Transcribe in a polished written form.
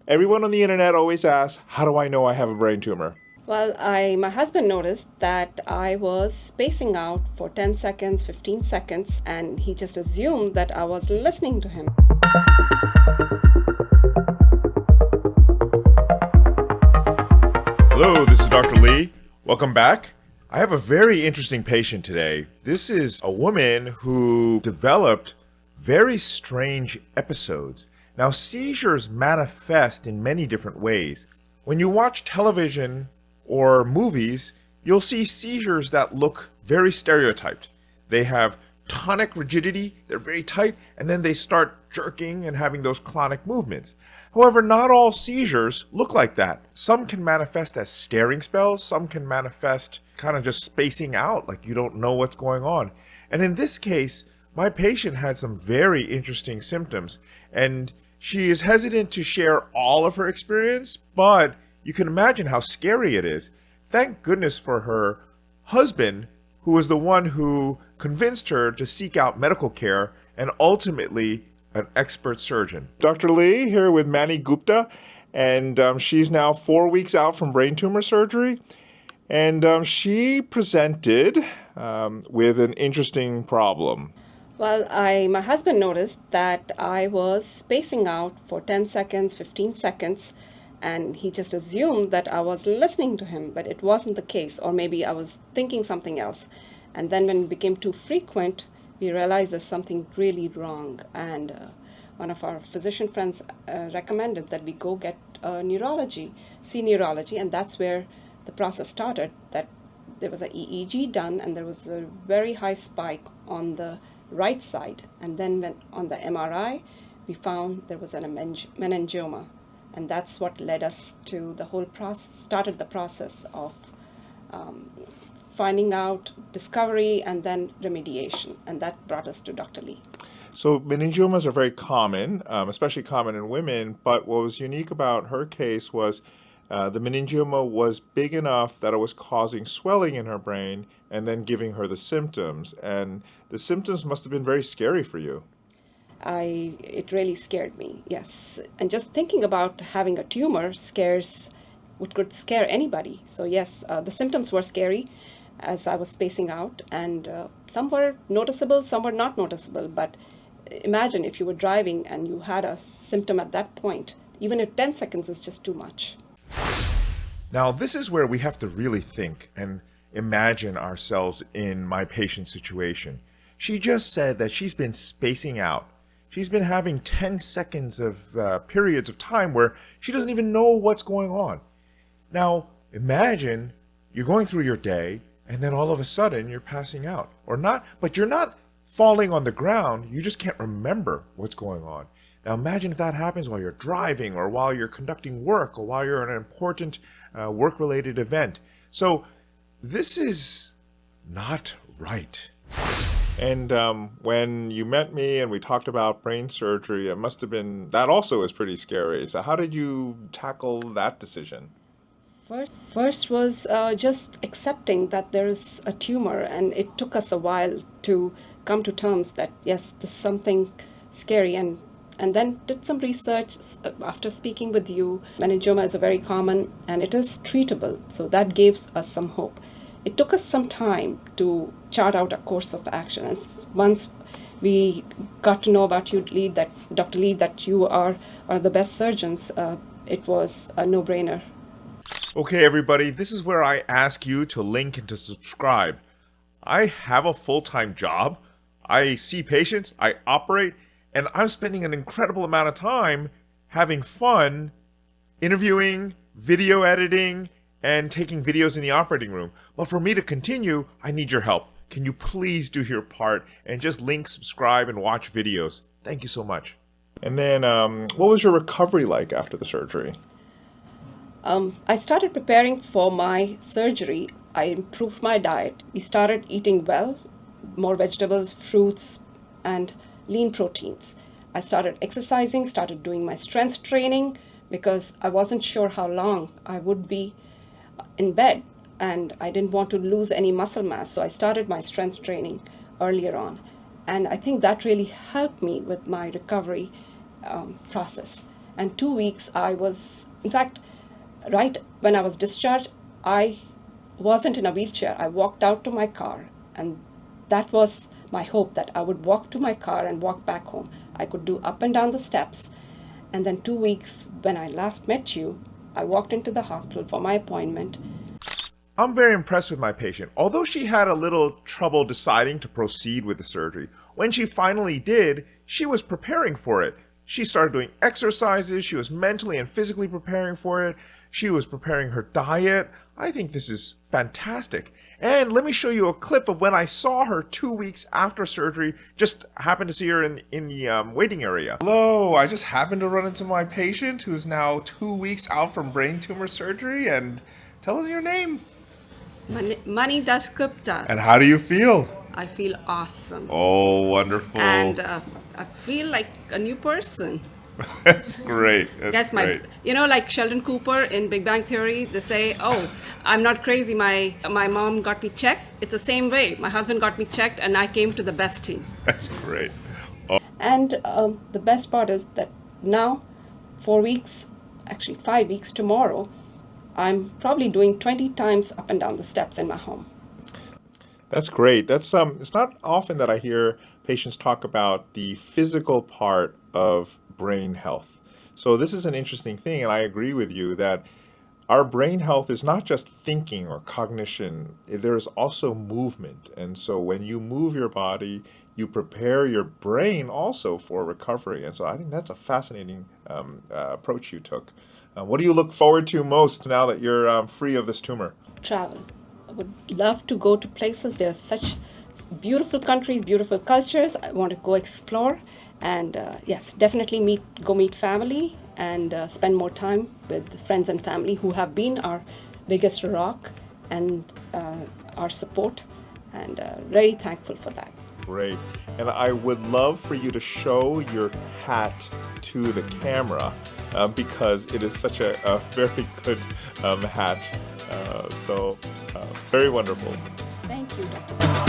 Everyone on the internet always asks, how do I know I have a brain tumor? Well, my husband noticed that I was spacing out for 10 seconds, 15 seconds, and he just assumed that I was listening to him. Hello, this is Dr. Lee. Welcome back. I have a very interesting patient today. This is a woman who developed very strange episodes. Now, seizures manifest in many different ways. When you watch television or movies, you'll see seizures that look very stereotyped. They have tonic rigidity, they're very tight, and then they start jerking and having those clonic movements. However, not all seizures look like that. Some can manifest as staring spells, some can manifest kind of just spacing out, like you don't know what's going on. And in this case, my patient had some very interesting symptoms, and she is hesitant to share all of her experience, but you can imagine how scary it is. Thank goodness for her husband, who was the one who convinced her to seek out medical care and ultimately an expert surgeon. Dr. Lee here with Mani Gupta, and she's now 4 weeks out from brain tumor surgery. And she presented with an interesting problem. Well, my husband noticed that I was spacing out for 10 seconds, 15 seconds, and he just assumed that I was listening to him, but it wasn't the case, or maybe I was thinking something else. And then when it became too frequent, we realized there's something really wrong. And one of our physician friends recommended that we go get see neurology, and that's where the process started, that there was an EEG done, and there was a very high spike on the right side. And then when on the MRI, we found there was a meningioma. And that's what led us to the whole process, started the process of finding out, discovery, and then remediation. And that brought us to Dr. Lee. So meningiomas are very common, especially common in women, but what was unique about her case was the meningioma was big enough that it was causing swelling in her brain and then giving her the symptoms. And the symptoms must have been very scary for you. It really scared me, yes. And just thinking about having a tumor could scare anybody. So yes, the symptoms were scary as I was spacing out, and some were noticeable, some were not noticeable. But imagine if you were driving and you had a symptom at that point, even if 10 seconds is just too much. Now, this is where we have to really think and imagine ourselves in my patient's situation. She just said that she's been spacing out. She's been having 10 seconds of periods of time where she doesn't even know what's going on. Now, imagine you're going through your day and then all of a sudden you're passing out. Or not, but you're not falling on the ground. You just can't remember what's going on. Now imagine if that happens while you're driving or while you're conducting work or while you're in an important work-related event. So this is not right. And when you met me and we talked about brain surgery, it must have been, that also is pretty scary. So how did you tackle that decision? First was just accepting that there is a tumor, and it took us a while to come to terms that yes, this is something scary, and then did some research after speaking with you. Meningioma is a very common, and it is treatable, so that gave us some hope. It took us some time to chart out a course of action, and once we got to know about you, Dr. Lee, that you are one of the best surgeons, it was a no-brainer. Okay, everybody, this is where I ask you to link and to subscribe. I have a full-time job. I see patients, I operate, and I'm spending an incredible amount of time having fun interviewing, video editing, and taking videos in the operating room. But for me to continue, I need your help. Can you please do your part and just link, subscribe, and watch videos? Thank you so much. And then, what was your recovery like after the surgery? I started preparing for my surgery. I improved my diet. We started eating well, more vegetables, fruits, and lean proteins. I started exercising, started doing my strength training because I wasn't sure how long I would be in bed, and I didn't want to lose any muscle mass. So I started my strength training earlier on. And I think that really helped me with my recovery process. And 2 weeks I was, in fact, right when I was discharged, I wasn't in a wheelchair. I walked out to my car, and that was my hope, that I would walk to my car and walk back home. I could do up and down the steps. And then 2 weeks, when I last met you, I walked into the hospital for my appointment. I'm very impressed with my patient. Although she had a little trouble deciding to proceed with the surgery, when she finally did, she was preparing for it. She started doing exercises, she was mentally and physically preparing for it, she was preparing her diet. I think this is fantastic. And let me show you a clip of when I saw her 2 weeks after surgery. Just happened to see her in the waiting area. Hello, I just happened to run into my patient who's now 2 weeks out from brain tumor surgery. And tell us your name. Mani Dasgupta. And how do you feel? I feel awesome. Oh, wonderful. And I feel like a new person. That's great. That's Yes, great. like Sheldon Cooper in Big Bang Theory, they say, "Oh, I'm not crazy. My mom got me checked." It's the same way. My husband got me checked, and I came to the best team. That's great. And the best part is that now, 4 weeks, actually 5 weeks tomorrow, I'm probably doing 20 times up and down the steps in my home. That's great. That's it's not often that I hear patients talk about the physical part of brain health. So this is an interesting thing, and I agree with you that our brain health is not just thinking or cognition. There is also movement. And so when you move your body, you prepare your brain also for recovery. And so I think that's a fascinating approach you took. What do you look forward to most now that you're free of this tumor? Travel. I would love to go to places. There are such beautiful countries, beautiful cultures. I want to go explore. And yes, definitely go meet family and spend more time with friends and family who have been our biggest rock and our support. And very thankful for that. Great. And I would love for you to show your hat to the camera because it is such a very good hat. So very wonderful. Thank you, Dr.